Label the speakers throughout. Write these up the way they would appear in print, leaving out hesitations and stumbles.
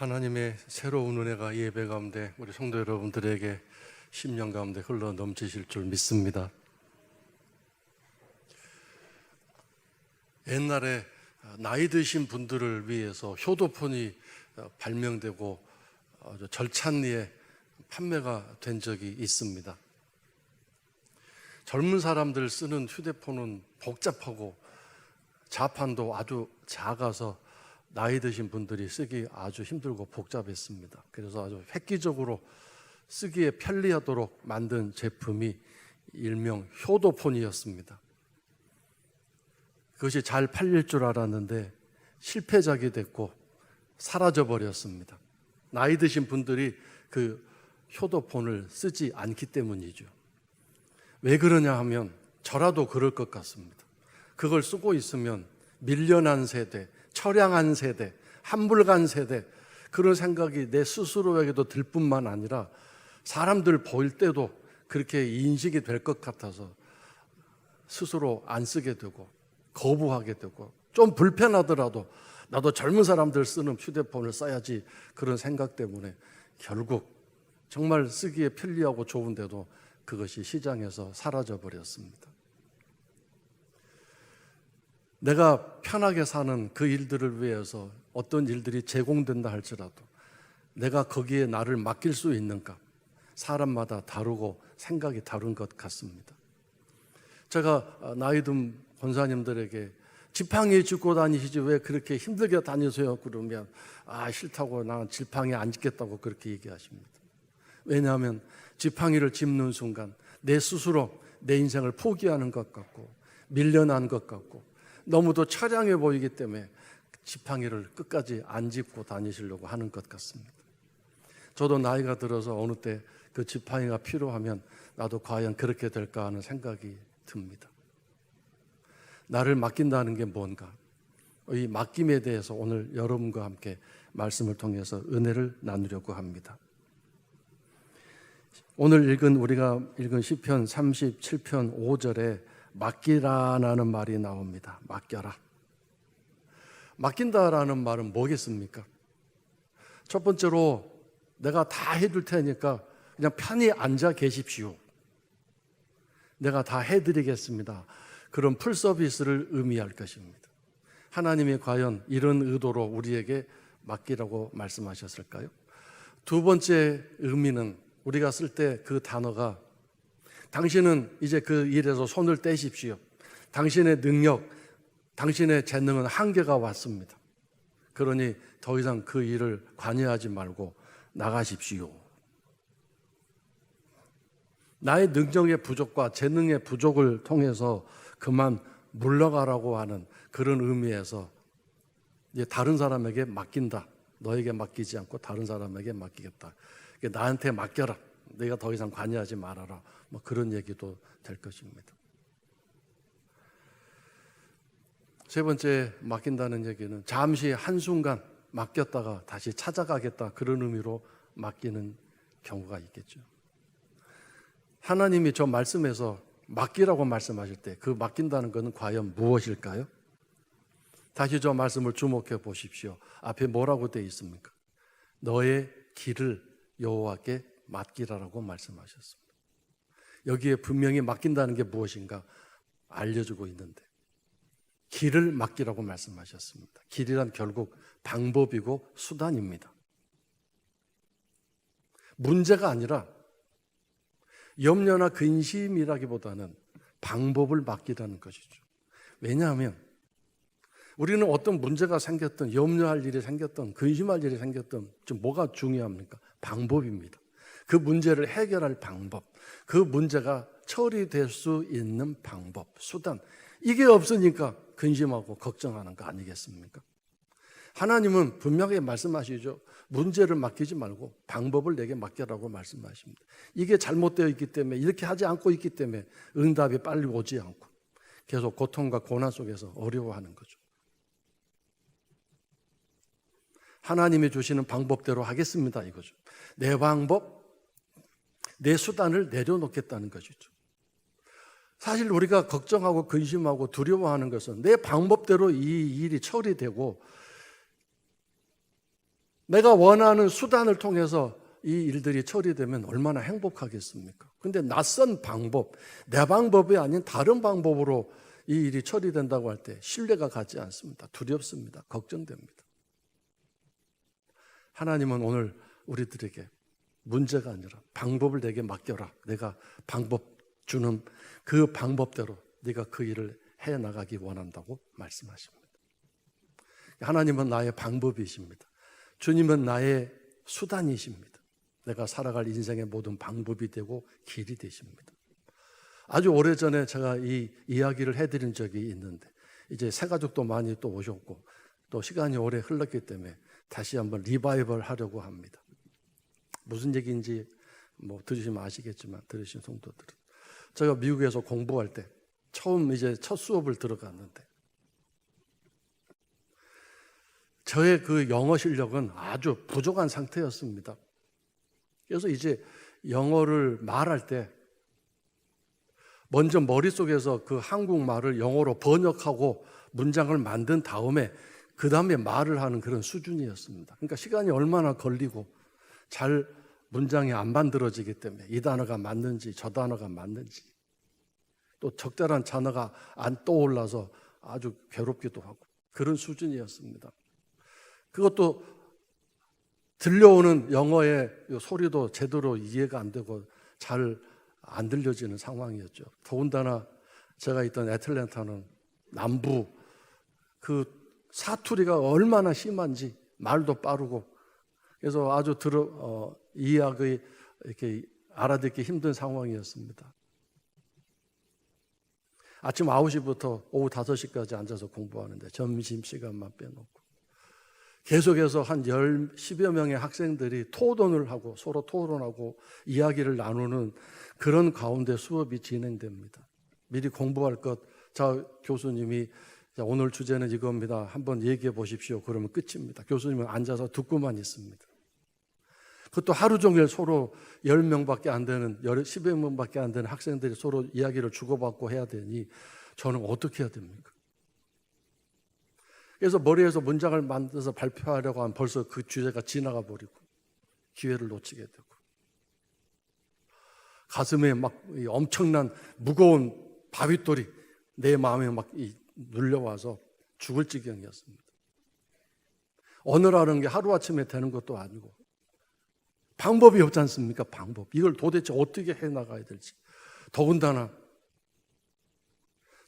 Speaker 1: 하나님의 새로운 은혜가 예배 가운데 우리 성도 여러분들에게 심령 가운데 흘러 넘치실 줄 믿습니다. 옛날에 나이 드신 분들을 위해서 효도폰이 발명되고 절찬리에 판매가 된 적이 있습니다. 젊은 사람들 쓰는 휴대폰은 복잡하고 자판도 아주 작아서 나이 드신 분들이 쓰기 아주 힘들고 복잡했습니다. 그래서 아주 획기적으로 쓰기에 편리하도록 만든 제품이 일명 효도폰이었습니다. 그것이 잘 팔릴 줄 알았는데 실패작이 됐고 사라져 버렸습니다. 나이 드신 분들이 그 효도폰을 쓰지 않기 때문이죠. 왜 그러냐 하면 저라도 그럴 것 같습니다. 그걸 쓰고 있으면 밀려난 세대, 처량한 세대, 한불간 세대, 그런 생각이 내 스스로에게도 들 뿐만 아니라 사람들 보일 때도 그렇게 인식이 될 것 같아서 스스로 안 쓰게 되고 거부하게 되고 좀 불편하더라도 나도 젊은 사람들 쓰는 휴대폰을 써야지, 그런 생각 때문에 결국 정말 쓰기에 편리하고 좋은데도 그것이 시장에서 사라져 버렸습니다. 내가 편하게 사는 그 일들을 위해서 어떤 일들이 제공된다 할지라도 내가 거기에 나를 맡길 수 있는가, 사람마다 다르고 생각이 다른 것 같습니다. 제가 나이 든 권사님들에게 지팡이 짚고 다니시지 왜 그렇게 힘들게 다니세요? 그러면 싫다고, 난 지팡이 안 짚겠다고 그렇게 얘기하십니다. 왜냐하면 지팡이를 짚는 순간 내 스스로 내 인생을 포기하는 것 같고 밀려난 것 같고 너무도 처량해 보이기 때문에 지팡이를 끝까지 안 짚고 다니시려고 하는 것 같습니다. 저도 나이가 들어서 어느 때 그 지팡이가 필요하면 나도 과연 그렇게 될까 하는 생각이 듭니다. 나를 맡긴다는 게 뭔가, 이 맡김에 대해서 오늘 여러분과 함께 말씀을 통해서 은혜를 나누려고 합니다. 오늘 우리가 읽은 시편 37편 5절에 맡기라라는 말이 나옵니다. 맡겨라. 맡긴다라는 말은 뭐겠습니까? 첫 번째로 내가 다 해둘 테니까 그냥 편히 앉아 계십시오. 내가 다 해드리겠습니다. 그런 풀 서비스를 의미할 것입니다. 하나님이 과연 이런 의도로 우리에게 맡기라고 말씀하셨을까요? 두 번째 의미는 우리가 쓸 때 그 단어가 당신은 이제 그 일에서 손을 떼십시오. 당신의 능력, 당신의 재능은 한계가 왔습니다. 그러니 더 이상 그 일을 관여하지 말고 나가십시오. 나의 능력의 부족과 재능의 부족을 통해서 그만 물러가라고 하는 그런 의미에서 이제 다른 사람에게 맡긴다. 너에게 맡기지 않고 다른 사람에게 맡기겠다. 나한테 맡겨라. 내가 더 이상 관여하지 말아라. 그런 얘기도 될 것입니다. 세 번째, 맡긴다는 얘기는 잠시 한순간 맡겼다가 다시 찾아가겠다, 그런 의미로 맡기는 경우가 있겠죠. 하나님이 저 말씀에서 맡기라고 말씀하실 때 그 맡긴다는 것은 과연 무엇일까요? 다시 저 말씀을 주목해 보십시오. 앞에 뭐라고 되어 있습니까? 너의 길을 여호와께 맡기라라고 말씀하셨습니다. 여기에 분명히 맡긴다는 게 무엇인가 알려주고 있는데 길을 맡기라고 말씀하셨습니다. 길이란 결국 방법이고 수단입니다. 문제가 아니라 염려나 근심이라기보다는 방법을 맡기라는 것이죠. 왜냐하면 우리는 어떤 문제가 생겼든 염려할 일이 생겼든 근심할 일이 생겼든 좀 뭐가 중요합니까? 방법입니다. 그 문제를 해결할 방법, 그 문제가 처리될 수 있는 방법, 수단, 이게 없으니까 근심하고 걱정하는 거 아니겠습니까? 하나님은 분명하게 말씀하시죠. 문제를 맡기지 말고 방법을 내게 맡겨라고 말씀하십니다. 이게 잘못되어 있기 때문에, 이렇게 하지 않고 있기 때문에 응답이 빨리 오지 않고 계속 고통과 고난 속에서 어려워하는 거죠. 하나님이 주시는 방법대로 하겠습니다, 이거죠. 내 방법, 내 수단을 내려놓겠다는 것이죠. 사실 우리가 걱정하고 근심하고 두려워하는 것은 내 방법대로 이 일이 처리되고 내가 원하는 수단을 통해서 이 일들이 처리되면 얼마나 행복하겠습니까? 근데 낯선 방법, 내 방법이 아닌 다른 방법으로 이 일이 처리된다고 할 때 신뢰가 가지 않습니다. 두렵습니다. 걱정됩니다. 하나님은 오늘 우리들에게 문제가 아니라 방법을 내게 맡겨라. 내가 방법 주는 그 방법대로 네가 그 일을 해나가기 원한다고 말씀하십니다. 하나님은 나의 방법이십니다. 주님은 나의 수단이십니다. 내가 살아갈 인생의 모든 방법이 되고 길이 되십니다. 아주 오래전에 제가 이 이야기를 해드린 적이 있는데 이제 새가족도 많이 또 오셨고 또 시간이 오래 흘렀기 때문에 다시 한번 리바이벌 하려고 합니다. 무슨 얘기인지 뭐 들으시면 아시겠지만 들으신 성도들은 제가 미국에서 공부할 때 처음 이제 첫 수업을 들어갔는데 저의 그 영어 실력은 아주 부족한 상태였습니다. 그래서 이제 영어를 말할 때 먼저 머릿속에서 그 한국말을 영어로 번역하고 문장을 만든 다음에 그 다음에 말을 하는 그런 수준이었습니다. 그러니까 시간이 얼마나 걸리고 잘 문장이 안 만들어지기 때문에 이 단어가 맞는지 저 단어가 맞는지 또 적절한 단어가 안 떠올라서 아주 괴롭기도 하고 그런 수준이었습니다. 그것도 들려오는 영어의 소리도 제대로 이해가 안 되고 잘 안 들려지는 상황이었죠. 더군다나 제가 있던 애틀랜타는 남부 그 사투리가 얼마나 심한지 말도 빠르고 그래서 아주 이해하기 이렇게 알아듣기 힘든 상황이었습니다. 아침 9시부터 오후 5시까지 앉아서 공부하는데 점심시간만 빼놓고 계속해서 한 10여 명의 학생들이 토론을 하고 서로 토론하고 이야기를 나누는 그런 가운데 수업이 진행됩니다. 미리 공부할 것, 자 교수님이 자, 오늘 주제는 이겁니다. 한번 얘기해 보십시오. 그러면 끝입니다. 교수님은 앉아서 듣고만 있습니다. 그것도 하루 종일 서로 10명밖에 안 되는 10여 명밖에 안 되는 학생들이 서로 이야기를 주고받고 해야 되니 저는 어떻게 해야 됩니까? 그래서 머리에서 문장을 만들어서 발표하려고 하면 벌써 그 주제가 지나가 버리고 기회를 놓치게 되고 가슴에 막 엄청난 무거운 바윗돌이 내 마음에 막 눌려와서 죽을 지경이었습니다. 언어라는 게 하루아침에 되는 것도 아니고 방법이 없지 않습니까? 방법. 이걸 도대체 어떻게 해나가야 될지. 더군다나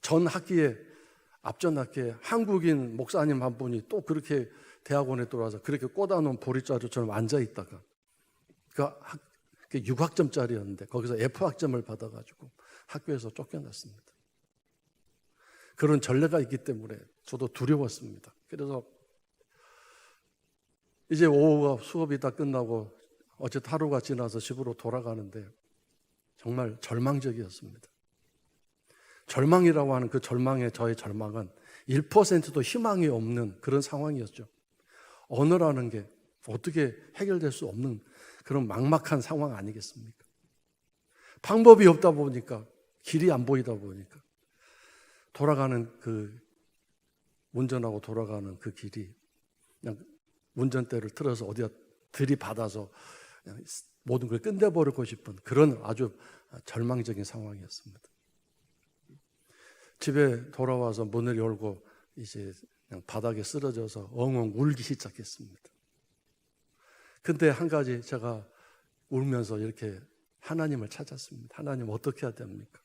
Speaker 1: 전 학기에 앞전 학기에 한국인 목사님 한 분이 또 그렇게 대학원에 들어와서 그렇게 꽂아놓은 보리자루처럼 앉아있다가 그 6학점짜리였는데 거기서 F학점을 받아가지고 학교에서 쫓겨났습니다. 그런 전례가 있기 때문에 저도 두려웠습니다. 그래서 이제 오후가 수업이 다 끝나고 어쨌든 하루가 지나서 집으로 돌아가는데 정말 절망적이었습니다. 절망이라고 하는 그 저의 절망은 1%도 희망이 없는 그런 상황이었죠. 언어라는 게 어떻게 해결될 수 없는 그런 막막한 상황 아니겠습니까? 방법이 없다 보니까 길이 안 보이다 보니까 돌아가는 그 운전하고 돌아가는 그 길이 그냥 운전대를 틀어서 어디다 들이받아서 그냥 모든 걸 끝내버리고 싶은 그런 아주 절망적인 상황이었습니다. 집에 돌아와서 문을 열고 이제 그냥 바닥에 쓰러져서 엉엉 울기 시작했습니다. 근데 한 가지 제가 울면서 이렇게 하나님을 찾았습니다. 하나님 어떻게 해야 됩니까?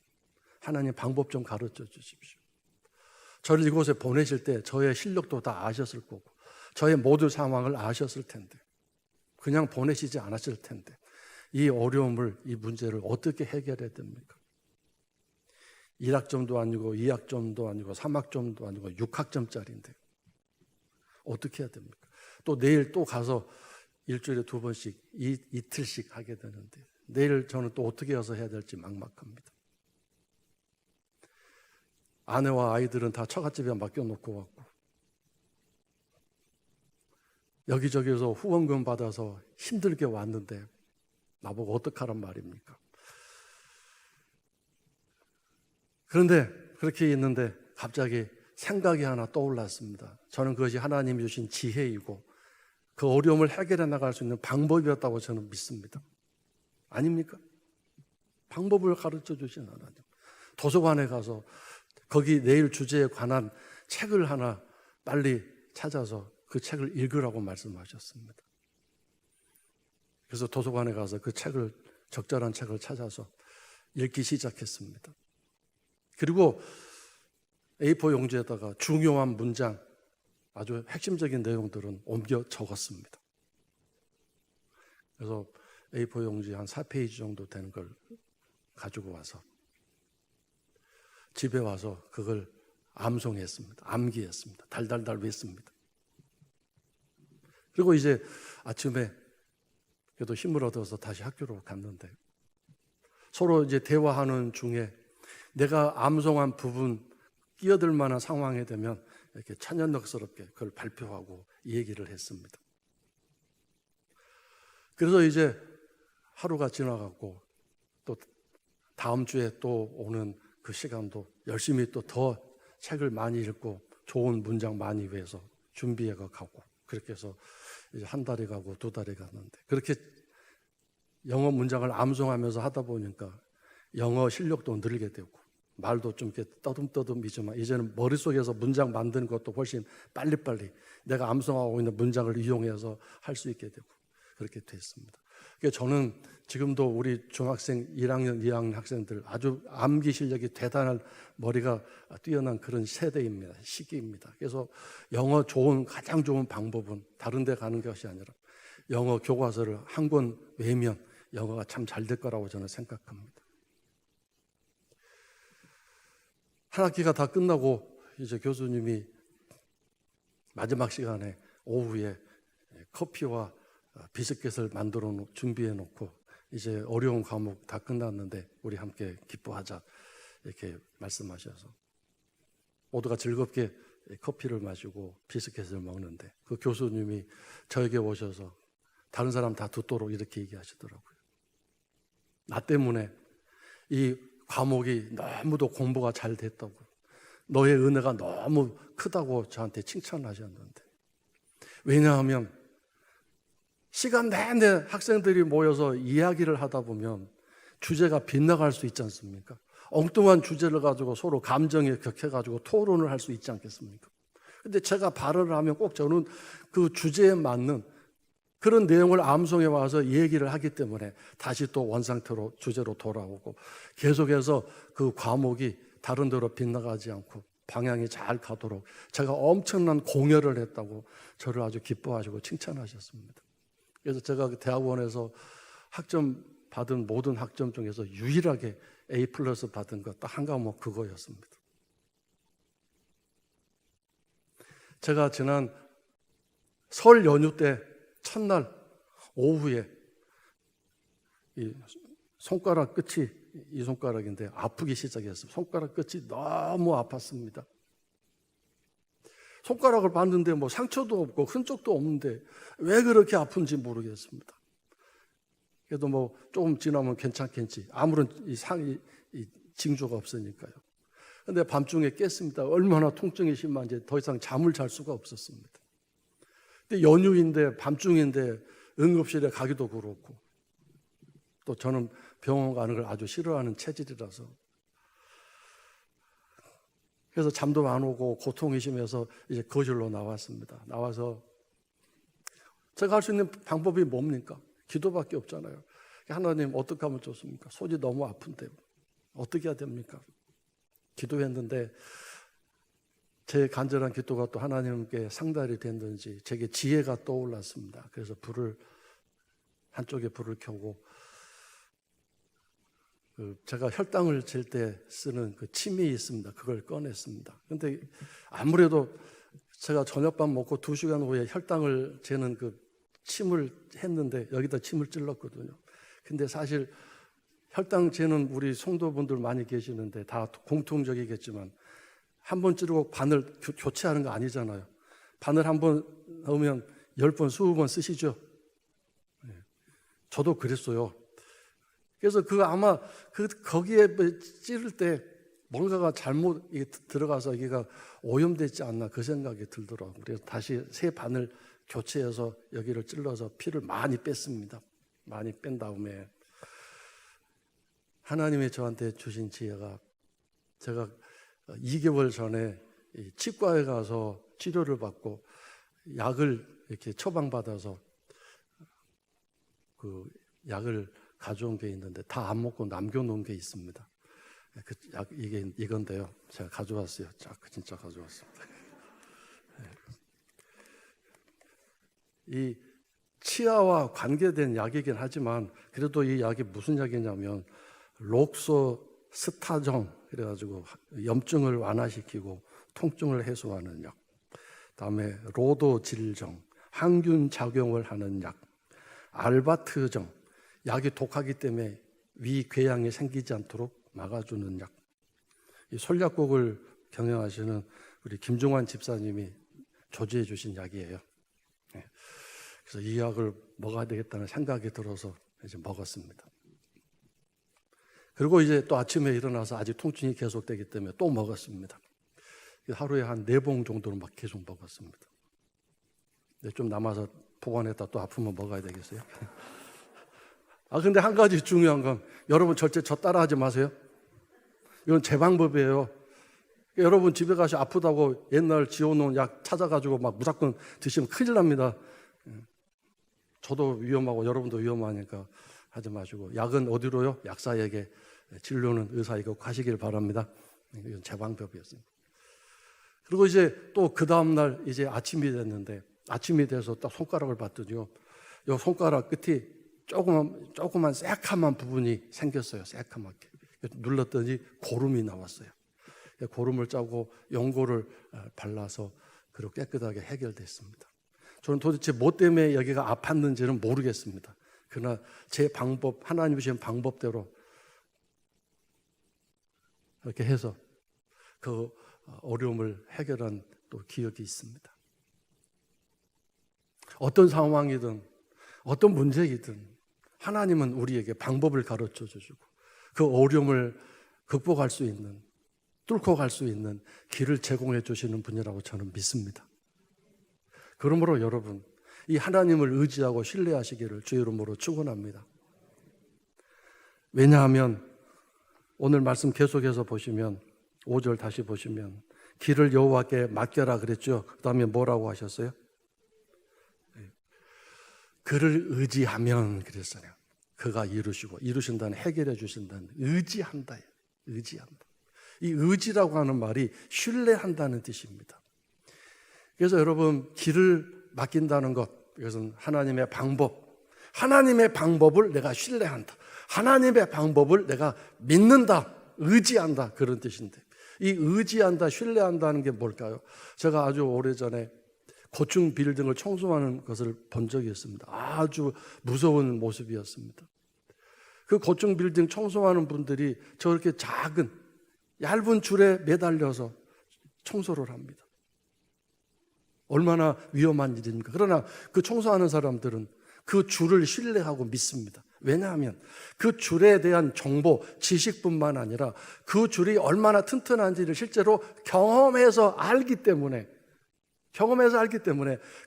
Speaker 1: 하나님 방법 좀 가르쳐 주십시오. 저를 이곳에 보내실 때 저의 실력도 다 아셨을 거고 저의 모든 상황을 아셨을 텐데 그냥 보내시지 않았을 텐데 이 어려움을, 이 문제를 어떻게 해결해야 됩니까? 1학점도 아니고 2학점도 아니고 3학점도 아니고 6학점짜리인데 어떻게 해야 됩니까? 또 내일 또 가서 일주일에 2번씩 이틀씩 하게 되는데 내일 저는 또 어떻게 해서 해야 될지 막막합니다. 아내와 아이들은 다 처갓집에 맡겨놓고 왔고 여기저기서 후원금 받아서 힘들게 왔는데 나보고 어떡하란 말입니까? 그런데 그렇게 있는데 갑자기 생각이 하나 떠올랐습니다. 저는 그것이 하나님이 주신 지혜이고 그 어려움을 해결해 나갈 수 있는 방법이었다고 저는 믿습니다. 아닙니까? 방법을 가르쳐 주신 하나님. 도서관에 가서 거기 내일 주제에 관한 책을 하나 빨리 찾아서 그 책을 읽으라고 말씀하셨습니다. 그래서 도서관에 가서 그 책을, 적절한 책을 찾아서 읽기 시작했습니다. 그리고 A4 용지에다가 중요한 문장, 아주 핵심적인 내용들은 옮겨 적었습니다. 그래서 A4 용지 한 4페이지 정도 되는 걸 가지고 와서 집에 와서 그걸 암송했습니다. 암기했습니다. 달달달 외웠습니다. 그리고 이제 아침에 그래도 힘을 얻어서 다시 학교로 갔는데 서로 이제 대화하는 중에 내가 암송한 부분 끼어들 만한 상황이 되면 이렇게 찬연덕스럽게 그걸 발표하고 이 얘기를 했습니다. 그래서 이제 하루가 지나갔고 또 다음 주에 또 오는 그 시간도 열심히 또 더 책을 많이 읽고 좋은 문장 많이 외워서 준비해 가고 그렇게 해서 이제 한 달이 가고 두 달이 갔는데 그렇게 영어 문장을 암송하면서 하다 보니까 영어 실력도 늘게 되고 말도 좀 이렇게 떠듬떠듬이지만 이제는 머릿속에서 문장 만드는 것도 훨씬 빨리빨리 내가 암송하고 있는 문장을 이용해서 할 수 있게 되고 그렇게 됐습니다. 그러니까 저는 지금도 우리 중학생 1학년, 2학년 학생들 아주 암기 실력이 대단한 머리가 뛰어난 그런 세대입니다. 시기입니다. 그래서 영어 가장 좋은 방법은 다른 데 가는 것이 아니라 영어 교과서를 한 권 외우면 영어가 참 잘 될 거라고 저는 생각합니다. 한 학기가 다 끝나고 이제 교수님이 마지막 시간에 오후에 커피와 비스킷을 준비해 놓고 이제 어려운 과목 다 끝났는데 우리 함께 기뻐하자 이렇게 말씀하셔서 모두가 즐겁게 커피를 마시고 비스킷을 먹는데 그 교수님이 저에게 오셔서 다른 사람 다 듣도록 이렇게 얘기하시더라고요. 나 때문에 이 과목이 너무도 공부가 잘 됐다고 너의 은혜가 너무 크다고 저한테 칭찬하셨는데 왜냐하면 시간 내내 학생들이 모여서 이야기를 하다 보면 주제가 빗나갈 수 있지 않습니까? 엉뚱한 주제를 가지고 서로 감정에 격해가지고 토론을 할 수 있지 않겠습니까? 근데 제가 발언을 하면 꼭 저는 그 주제에 맞는 그런 내용을 암송해 와서 얘기를 하기 때문에 다시 또 원상태로 주제로 돌아오고 계속해서 그 과목이 다른 데로 빗나가지 않고 방향이 잘 가도록 제가 엄청난 공헌을 했다고 저를 아주 기뻐하시고 칭찬하셨습니다. 그래서 제가 그 대학원에서 학점 받은 모든 학점 중에서 유일하게 A+ 받은 것 딱 한 과목 그거였습니다. 제가 지난 설 연휴 때 첫날 오후에 이 손가락 끝이 이 손가락인데 아프기 시작했어요. 손가락 끝이 너무 아팠습니다. 손가락을 봤는데 뭐 상처도 없고 흔적도 없는데 왜 그렇게 아픈지 모르겠습니다. 그래도 뭐 조금 지나면 괜찮겠지. 아무런 이 징조가 없으니까요. 근데 밤중에 깼습니다. 얼마나 통증이 심한지 더 이상 잠을 잘 수가 없었습니다. 근데 연휴인데 밤중인데 응급실에 가기도 그렇고 또 저는 병원 가는 걸 아주 싫어하는 체질이라서 그래서 잠도 안 오고 고통이 심해서 이제 거실로 나왔습니다. 나와서 제가 할 수 있는 방법이 뭡니까? 기도밖에 없잖아요. 하나님 어떻게 하면 좋습니까? 손이 너무 아픈데 어떻게 해야 됩니까? 기도했는데 제 간절한 기도가 또 하나님께 상달이 됐는지 제게 지혜가 떠올랐습니다. 그래서 한쪽에 불을 켜고 제가 혈당을 잴 때 쓰는 그 침이 있습니다. 그걸 꺼냈습니다. 근데 아무래도 제가 저녁밥 먹고 2시간 후에 혈당을 재는 그 침을 했는데 여기다 침을 찔렀거든요. 근데 사실 혈당 재는 우리 성도분들 많이 계시는데 다 공통적이겠지만 한 번 찌르고 바늘 교체하는 거 아니잖아요. 바늘 한 번 넣으면 10번, 20번 쓰시죠. 저도 그랬어요. 그래서 아마 거기에 찌를 때 뭔가가 잘못 들어가서 여기가 오염되지 않나 그 생각이 들더라고요. 그래서 다시 새 바늘 교체해서 여기를 찔러서 피를 많이 뺐습니다. 많이 뺀 다음에 하나님이 저한테 주신 지혜가, 제가 2개월 전에 치과에 가서 치료를 받고 약을 이렇게 처방받아서 그 약을 가져온 게 있는데 다 안 먹고 남겨놓은 게 있습니다. 그 약 이건데요. 제가 가져왔어요. 진짜 가져왔습니다. 이 치아와 관계된 약이긴 하지만 그래도 이 약이 무슨 약이냐면 록소스타정, 그래가지고 염증을 완화시키고 통증을 해소하는 약, 그다음에 로도질정, 항균 작용을 하는 약, 알바트정, 약이 독하기 때문에 위 궤양이 생기지 않도록 막아주는 약. 이 솔약국을 경영하시는 우리 김종환 집사님이 조제해 주신 약이에요. 그래서 이 약을 먹어야 되겠다는 생각이 들어서 이제 먹었습니다. 그리고 이제 또 아침에 일어나서 아직 통증이 계속되기 때문에 또 먹었습니다. 하루에 한 4봉 정도는 막 계속 먹었습니다. 좀 남아서 보관했다 또 아프면 먹어야 되겠어요. 근데 한 가지 중요한 건, 여러분 절대 저 따라하지 마세요. 이건 제 방법이에요. 여러분 집에 가서 아프다고 옛날 지어놓은 약 찾아가지고 막 무조건 드시면 큰일 납니다. 저도 위험하고 여러분도 위험하니까 하지 마시고, 약은 어디로요? 약사에게, 진료는 의사에게 가시길 바랍니다. 이건 제 방법이었습니다. 그리고 이제 또 그 다음날 이제 아침이 됐는데, 아침이 돼서 딱 손가락을 봤더니요, 이 손가락 끝이 조그만 새카만 부분이 생겼어요. 새카맣게. 눌렀더니 고름이 나왔어요. 고름을 짜고 연고를 발라서 그리고 깨끗하게 해결됐습니다. 저는 도대체 뭐 때문에 여기가 아팠는지는 모르겠습니다. 그러나 제 방법, 하나님 주신 방법대로 이렇게 해서 그 어려움을 해결한 또 기억이 있습니다. 어떤 상황이든 어떤 문제이든 하나님은 우리에게 방법을 가르쳐 주시고 그 어려움을 극복할 수 있는, 뚫고 갈 수 있는 길을 제공해 주시는 분이라고 저는 믿습니다. 그러므로 여러분, 이 하나님을 의지하고 신뢰하시기를 주의 이름으로 축원합니다. 왜냐하면 오늘 말씀 계속해서 보시면 5절 다시 보시면 길을 여호와께 맡겨라 그랬죠. 그 다음에 뭐라고 하셨어요? 그를 의지하면 그랬어요. 그가 이루신다는, 해결해 주신다는, 의지한다. 이 의지라고 하는 말이 신뢰한다는 뜻입니다. 그래서 여러분, 길을 맡긴다는 것, 이것은 하나님의 방법, 하나님의 방법을 내가 신뢰한다, 하나님의 방법을 내가 믿는다, 의지한다, 그런 뜻인데, 이 의지한다, 신뢰한다는 게 뭘까요? 제가 아주 오래전에 고층 빌딩을 청소하는 것을 본 적이 있습니다. 아주 무서운 모습이었습니다. 그 고층 빌딩 청소하는 분들이 저렇게 작은 얇은 줄에 매달려서 청소를 합니다. 얼마나 위험한 일입니까? 그러나 그 청소하는 사람들은 그 줄을 신뢰하고 믿습니다. 왜냐하면 그 줄에 대한 정보, 지식뿐만 아니라 그 줄이 얼마나 튼튼한지를 실제로 경험해서 알기 때문에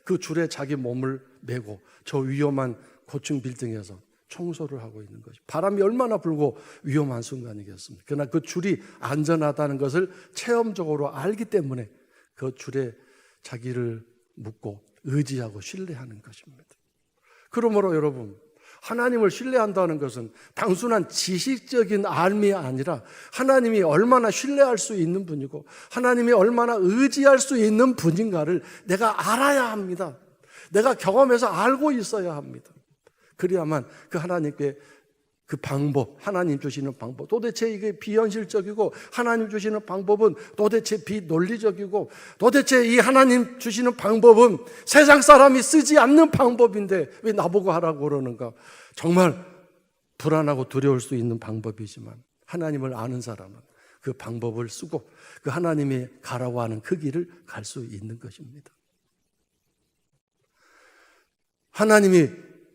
Speaker 1: 그 줄에 자기 몸을 메고 저 위험한 고층 빌딩에서 청소를 하고 있는 것이, 바람이 얼마나 불고 위험한 순간이겠습니까? 그러나 그 줄이 안전하다는 것을 체험적으로 알기 때문에 그 줄에 자기를 묻고 의지하고 신뢰하는 것입니다. 그러므로 여러분, 하나님을 신뢰한다는 것은 단순한 지식적인 알미 아니라 하나님이 얼마나 신뢰할 수 있는 분이고 하나님이 얼마나 의지할 수 있는 분인가를 내가 알아야 합니다. 내가 경험해서 알고 있어야 합니다. 그래야만 그 하나님께 그 방법, 하나님 주시는 방법, 도대체 이게 비현실적이고 하나님 주시는 방법은 도대체 비논리적이고 도대체 이 하나님 주시는 방법은 세상 사람이 쓰지 않는 방법인데 왜 나보고 하라고 그러는가? 정말 불안하고 두려울 수 있는 방법이지만 하나님을 아는 사람은 그 방법을 쓰고 그 하나님이 가라고 하는 그 길을 갈 수 있는 것입니다. 하나님이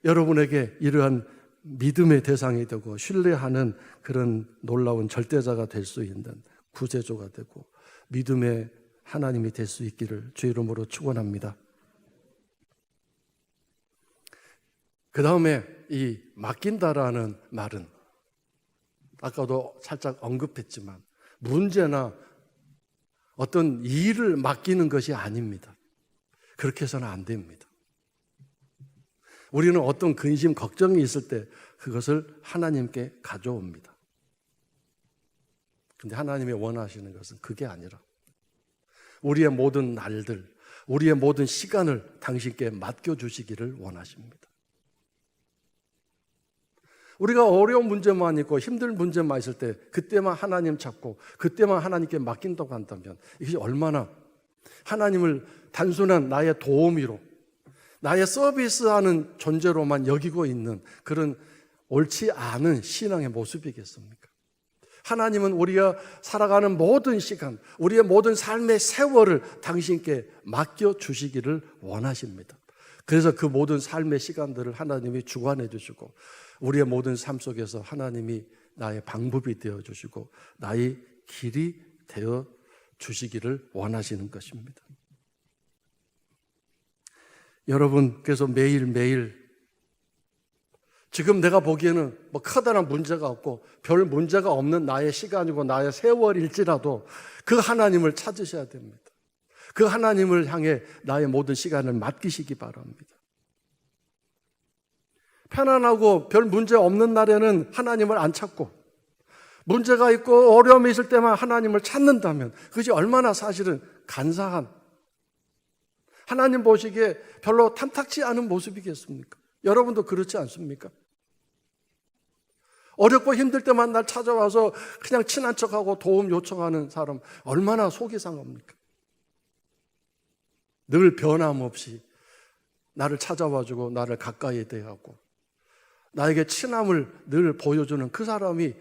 Speaker 1: 여러분에게 이러한 믿음의 대상이 되고 신뢰하는 그런 놀라운 절대자가 될 수 있는 구세주가 되고 믿음의 하나님이 될 수 있기를 주 이름으로 축원합니다. 그 다음에 이 맡긴다라는 말은 아까도 살짝 언급했지만 문제나 어떤 일을 맡기는 것이 아닙니다. 그렇게 해서는 안 됩니다. 우리는 어떤 근심, 걱정이 있을 때 그것을 하나님께 가져옵니다. 근데 하나님이 원하시는 것은 그게 아니라 우리의 모든 날들, 우리의 모든 시간을 당신께 맡겨주시기를 원하십니다. 우리가 어려운 문제만 있고 힘든 문제만 있을 때 그때만 하나님 찾고 그때만 하나님께 맡긴다고 한다면 이것이 얼마나 하나님을 단순한 나의 도우미로 나의 서비스하는 존재로만 여기고 있는 그런 옳지 않은 신앙의 모습이겠습니까? 하나님은 우리가 살아가는 모든 시간, 우리의 모든 삶의 세월을 당신께 맡겨주시기를 원하십니다. 그래서 그 모든 삶의 시간들을 하나님이 주관해 주시고 우리의 모든 삶 속에서 하나님이 나의 방법이 되어주시고 나의 길이 되어주시기를 원하시는 것입니다. 여러분, 그래서 매일매일 지금 내가 보기에는 뭐 커다란 문제가 없고 별 문제가 없는 나의 시간이고 나의 세월일지라도 그 하나님을 찾으셔야 됩니다. 그 하나님을 향해 나의 모든 시간을 맡기시기 바랍니다. 편안하고 별 문제 없는 날에는 하나님을 안 찾고 문제가 있고 어려움이 있을 때만 하나님을 찾는다면 그것이 얼마나 사실은 간사한 하나님 보시기에 별로 탐탁치 않은 모습이겠습니까? 여러분도 그렇지 않습니까? 어렵고 힘들 때만 날 찾아와서 그냥 친한 척하고 도움 요청하는 사람 얼마나 속이 상합니까? 늘 변함없이 나를 찾아와주고 나를 가까이 대하고 나에게 친함을 늘 보여주는 그 사람이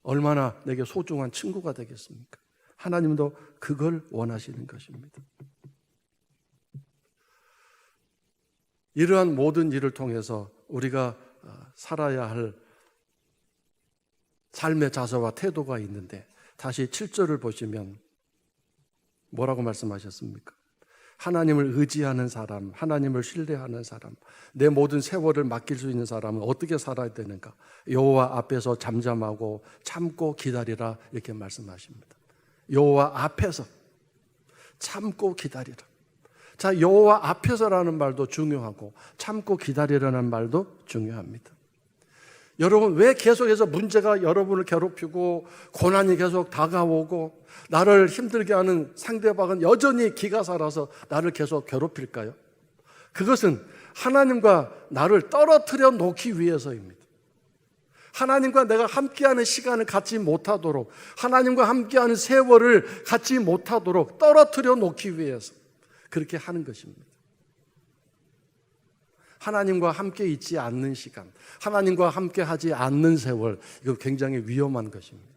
Speaker 1: 얼마나 내게 소중한 친구가 되겠습니까? 하나님도 그걸 원하시는 것입니다. 이러한 모든 일을 통해서 우리가 살아야 할 삶의 자세와 태도가 있는데 다시 7절을 보시면 뭐라고 말씀하셨습니까? 하나님을 의지하는 사람, 하나님을 신뢰하는 사람, 내 모든 세월을 맡길 수 있는 사람은 어떻게 살아야 되는가? 여호와 앞에서 잠잠하고 참고 기다리라 이렇게 말씀하십니다. 여호와 앞에서 참고 기다리라. 자, 여호와 앞에서라는 말도 중요하고 참고 기다리라는 말도 중요합니다. 여러분, 왜 계속해서 문제가 여러분을 괴롭히고 고난이 계속 다가오고 나를 힘들게 하는 상대방은 여전히 기가 살아서 나를 계속 괴롭힐까요? 그것은 하나님과 나를 떨어뜨려 놓기 위해서입니다. 하나님과 내가 함께하는 시간을 갖지 못하도록, 하나님과 함께하는 세월을 갖지 못하도록 떨어뜨려 놓기 위해서 그렇게 하는 것입니다. 하나님과 함께 있지 않는 시간, 하나님과 함께 하지 않는 세월, 이거 굉장히 위험한 것입니다.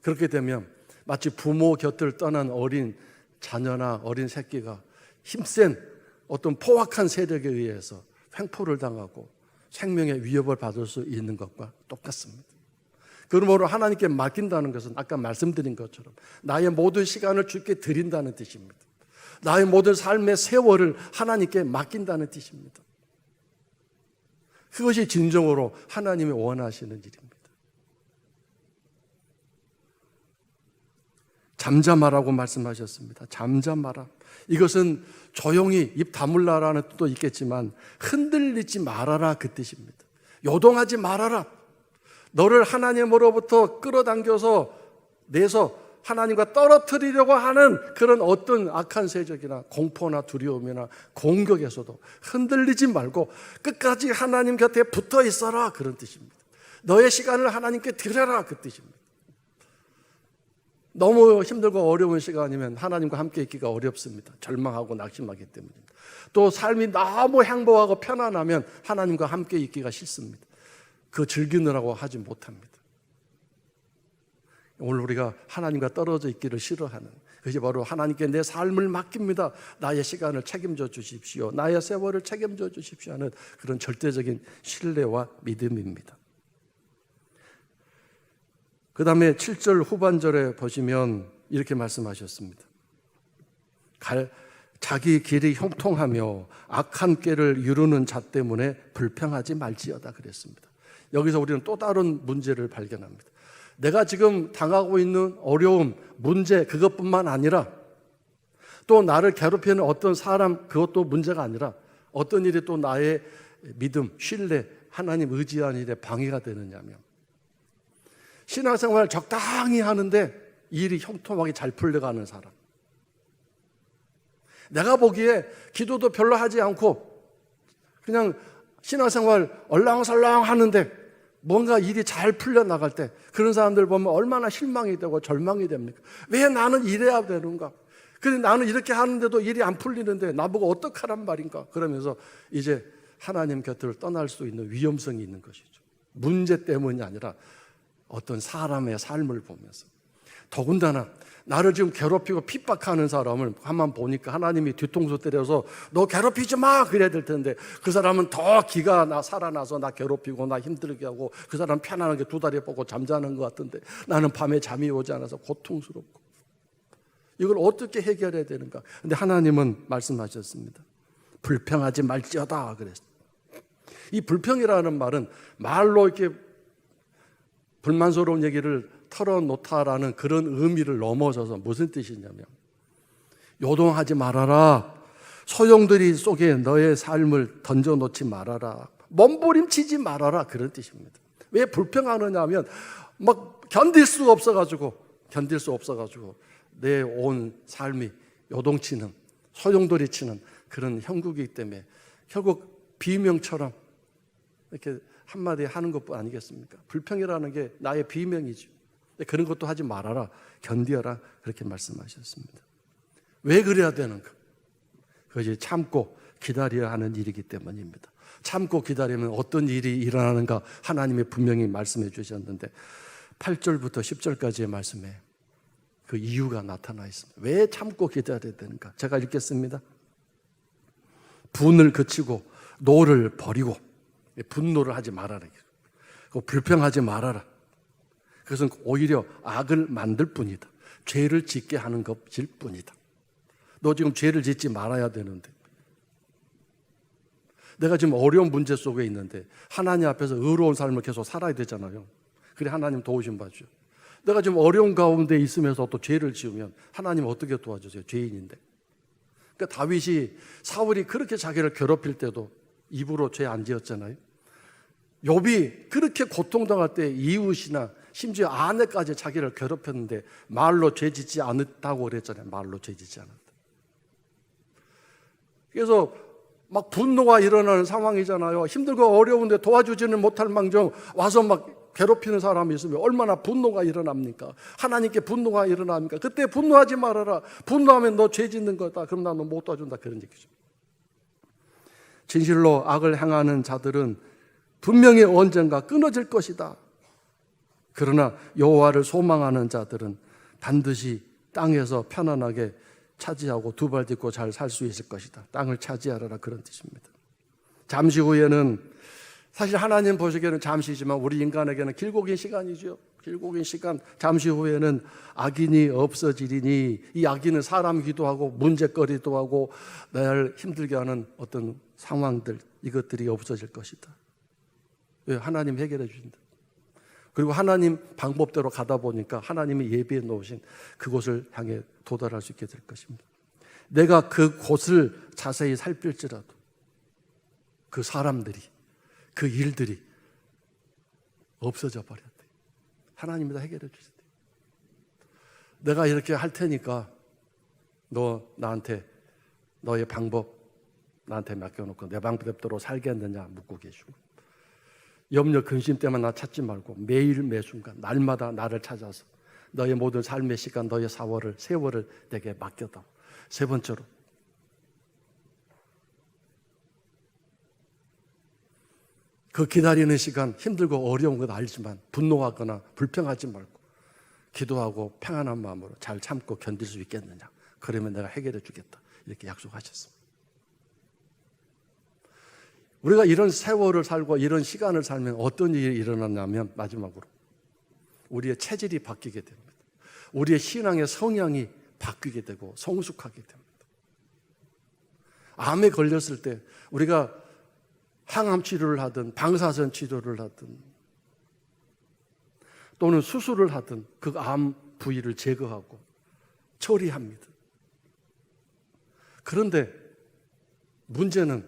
Speaker 1: 그렇게 되면 마치 부모 곁을 떠난 어린 자녀나 어린 새끼가 힘센 어떤 포악한 세력에 의해서 횡포를 당하고 생명의 위협을 받을 수 있는 것과 똑같습니다. 그러므로 하나님께 맡긴다는 것은 아까 말씀드린 것처럼 나의 모든 시간을 주께 드린다는 뜻입니다. 나의 모든 삶의 세월을 하나님께 맡긴다는 뜻입니다. 그것이 진정으로 하나님이 원하시는 일입니다. 잠잠하라고 말씀하셨습니다. 잠잠하라. 이것은 조용히 입 다물라라는 뜻도 있겠지만 흔들리지 말아라 그 뜻입니다. 요동하지 말아라. 너를 하나님으로부터 끌어당겨서 내서 하나님과 떨어뜨리려고 하는 그런 어떤 악한 세력이나 공포나 두려움이나 공격에서도 흔들리지 말고 끝까지 하나님 곁에 붙어 있어라 그런 뜻입니다. 너의 시간을 하나님께 드려라 그 뜻입니다. 너무 힘들고 어려운 시간이면 하나님과 함께 있기가 어렵습니다. 절망하고 낙심하기 때문입니다. 또 삶이 너무 행복하고 편안하면 하나님과 함께 있기가 싫습니다. 그 즐기느라고 하지 못합니다. 오늘 우리가 하나님과 떨어져 있기를 싫어하는 그것이 바로 하나님께 내 삶을 맡깁니다. 나의 시간을 책임져 주십시오. 나의 세월을 책임져 주십시오 하는 그런 절대적인 신뢰와 믿음입니다. 그 다음에 7절 후반절에 보시면 이렇게 말씀하셨습니다. 자기 길이 형통하며 악한 꾀를 이루는 자 때문에 불평하지 말지어다 그랬습니다. 여기서 우리는 또 다른 문제를 발견합니다. 내가 지금 당하고 있는 어려움, 문제 그것뿐만 아니라 또 나를 괴롭히는 어떤 사람 그것도 문제가 아니라 어떤 일이 또 나의 믿음, 신뢰, 하나님 의지하는 일에 방해가 되느냐면 신앙생활 적당히 하는데 일이 형통하게 잘 풀려가는 사람, 내가 보기에 기도도 별로 하지 않고 그냥 신앙생활 얼랑설랑 하는데 뭔가 일이 잘 풀려나갈 때 그런 사람들 보면 얼마나 실망이 되고 절망이 됩니까? 왜 나는 이래야 되는가? 근데 나는 이렇게 하는데도 일이 안 풀리는데 나보고 어떡하란 말인가? 그러면서 이제 하나님 곁을 떠날 수 있는 위험성이 있는 것이죠. 문제 때문이 아니라 어떤 사람의 삶을 보면서. 더군다나 나를 지금 괴롭히고 핍박하는 사람을 한번 보니까 하나님이 뒤통수 때려서 너 괴롭히지 마 그래야 될 텐데 그 사람은 더 기가 살아나서 나 괴롭히고 나 힘들게 하고 그 사람 편안하게 두 다리 뻗고 잠자는 것 같은데 나는 밤에 잠이 오지 않아서 고통스럽고 이걸 어떻게 해결해야 되는가? 근데 하나님은 말씀하셨습니다. 불평하지 말지어다 그랬어요. 이 불평이라는 말은 말로 이렇게 불만스러운 얘기를 털어놓다라는 그런 의미를 넘어서서 무슨 뜻이냐면 요동하지 말아라. 소용돌이 속에 너의 삶을 던져놓지 말아라. 몸부림치지 말아라. 그런 뜻입니다. 왜 불평하느냐 하면 막 견딜 수 없어가지고 내 온 삶이 요동치는 소용돌이 치는 그런 형국이기 때문에 결국 비명처럼 이렇게 한마디 하는 것뿐 아니겠습니까? 불평이라는 게 나의 비명이죠. 그런 것도 하지 말아라. 견디어라. 그렇게 말씀하셨습니다. 왜 그래야 되는가? 그것이 참고 기다려야 하는 일이기 때문입니다. 참고 기다리면 어떤 일이 일어나는가 하나님이 분명히 말씀해 주셨는데 8절부터 10절까지의 말씀에 그 이유가 나타나 있습니다. 왜 참고 기다려야 되는가? 제가 읽겠습니다. 분을 그치고 노를 버리고 분노를 하지 말아라. 불평하지 말아라. 그것은 오히려 악을 만들 뿐이다. 죄를 짓게 하는 것일 뿐이다. 너 지금 죄를 짓지 말아야 되는데 내가 지금 어려운 문제 속에 있는데 하나님 앞에서 의로운 삶을 계속 살아야 되잖아요. 그래 하나님 도우심 받죠. 내가 지금 어려운 가운데 있으면서 또 죄를 지으면 하나님 어떻게 도와주세요? 죄인인데. 그러니까 다윗이 사울이 그렇게 자기를 괴롭힐 때도 입으로 죄 안 지었잖아요. 욥이 그렇게 고통당할 때 이웃이나 심지어 아내까지 자기를 괴롭혔는데 말로 죄 짓지 않았다고 그랬잖아요. 말로 죄 짓지 않았다. 그래서 막 분노가 일어나는 상황이잖아요. 힘들고 어려운데 도와주지는 못할 망정 와서 막 괴롭히는 사람이 있으면 얼마나 분노가 일어납니까? 하나님께 분노가 일어납니까? 그때 분노하지 말아라. 분노하면 너 죄 짓는 거다. 그럼 나 너 못 도와준다. 그런 얘기죠. 진실로 악을 행하는 자들은 분명히 언젠가 끊어질 것이다. 그러나 여호와를 소망하는 자들은 반드시 땅에서 편안하게 차지하고 두 발 딛고 잘 살 수 있을 것이다. 땅을 차지하라 그런 뜻입니다. 잠시 후에는 사실 하나님 보시기에는 잠시지만 우리 인간에게는 길고 긴 시간이죠. 길고 긴 시간. 잠시 후에는 악인이 없어지리니 이 악인은 사람이기도 하고 문제거리도 하고 나를 힘들게 하는 어떤 상황들 이것들이 없어질 것이다. 왜? 하나님 해결해 주신다. 그리고 하나님 방법대로 가다 보니까 하나님이 예비해 놓으신 그곳을 향해 도달할 수 있게 될 것입니다. 내가 그 곳을 자세히 살필지라도 그 사람들이 그 일들이 없어져 버려야 돼. 하나님이 다 해결해 주세요. 내가 이렇게 할 테니까 너 나한테 너의 방법 나한테 맡겨놓고 내 방법대로 살겠느냐 묻고 계시고 염려 근심 때문에 나 찾지 말고 매일 매순간 날마다 나를 찾아서 너의 모든 삶의 시간 너의 세월을 내게 맡겨다. 세 번째로 그 기다리는 시간 힘들고 어려운 건 알지만 분노하거나 불평하지 말고 기도하고 평안한 마음으로 잘 참고 견딜 수 있겠느냐. 그러면 내가 해결해 주겠다. 이렇게 약속하셨습니다. 우리가 이런 세월을 살고 이런 시간을 살면 어떤 일이 일어났냐면 마지막으로 우리의 체질이 바뀌게 됩니다. 우리의 신앙의 성향이 바뀌게 되고 성숙하게 됩니다. 암에 걸렸을 때 우리가 항암 치료를 하든 방사선 치료를 하든 또는 수술을 하든 그 암 부위를 제거하고 처리합니다. 그런데 문제는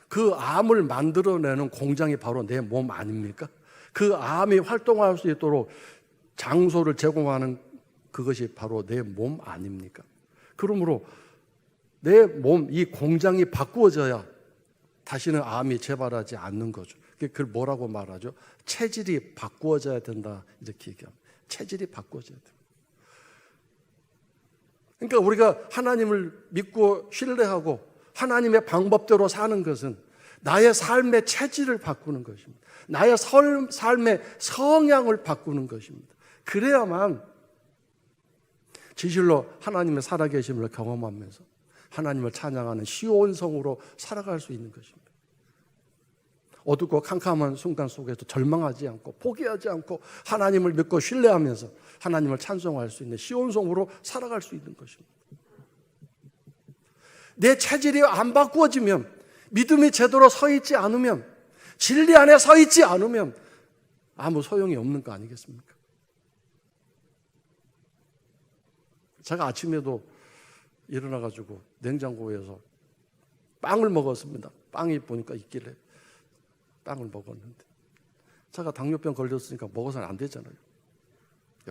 Speaker 1: 그 암을 만들어내는 공장이 바로 내 몸 아닙니까? 그 암이 활동할 수 있도록 장소를 제공하는 그것이 바로 내 몸 아닙니까? 그러므로 내 몸, 이 공장이 바꾸어져야 다시는 암이 재발하지 않는 거죠. 그걸 뭐라고 말하죠? 체질이 바꾸어져야 된다, 이렇게 얘기합니다. 체질이 바꾸어져야 됩니다. 그러니까 우리가 하나님을 믿고 신뢰하고 하나님의 방법대로 사는 것은 나의 삶의 체질을 바꾸는 것입니다. 나의 삶의 성향을 바꾸는 것입니다. 그래야만 진실로 하나님의 살아계심을 경험하면서 하나님을 찬양하는 시온성으로 살아갈 수 있는 것입니다. 어둡고 캄캄한 순간 속에서 절망하지 않고 포기하지 않고 하나님을 믿고 신뢰하면서 하나님을 찬송할 수 있는 시온성으로 살아갈 수 있는 것입니다. 내 체질이 안 바꾸어지면, 믿음이 제대로 서 있지 않으면, 진리 안에 서 있지 않으면 아무 소용이 없는 거 아니겠습니까? 제가 아침에도 일어나가지고 냉장고에서 빵을 먹었습니다. 빵이 보니까 있길래 빵을 먹었는데 제가 당뇨병 걸렸으니까 먹어서는 안 되잖아요.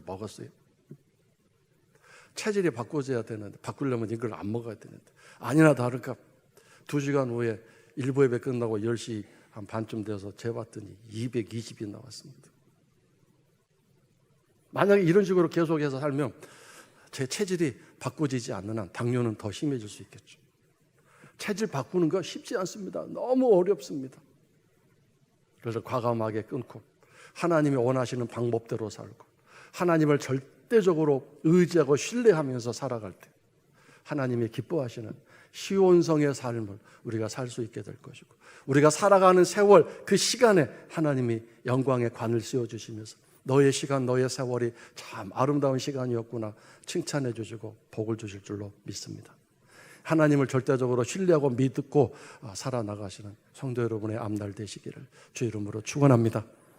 Speaker 1: 먹었어요. 체질이 바꿔져야 되는데, 바꾸려면 이걸 안 먹어야 되는데, 아니나 다를까 2시간 후에 일부 예배 끝나고 10시 한 반쯤 돼서 재봤더니 220이 나왔습니다. 만약에 이런 식으로 계속해서 살면 제 체질이 바꿔지지 않는 한 당뇨는 더 심해질 수 있겠죠. 체질 바꾸는 거 쉽지 않습니다. 너무 어렵습니다. 그래서 과감하게 끊고 하나님이 원하시는 방법대로 살고 하나님을 절대적으로 의지하고 신뢰하면서 살아갈 때 하나님이 기뻐하시는 시온성의 삶을 우리가 살 수 있게 될 것이고, 우리가 살아가는 세월, 그 시간에 하나님이 영광의 관을 씌워주시면서 너의 시간, 너의 세월이 참 아름다운 시간이었구나 칭찬해 주시고 복을 주실 줄로 믿습니다. 하나님을 절대적으로 신뢰하고 믿고 살아나가시는 성도 여러분의 앞날 되시기를 주 이름으로 축원합니다.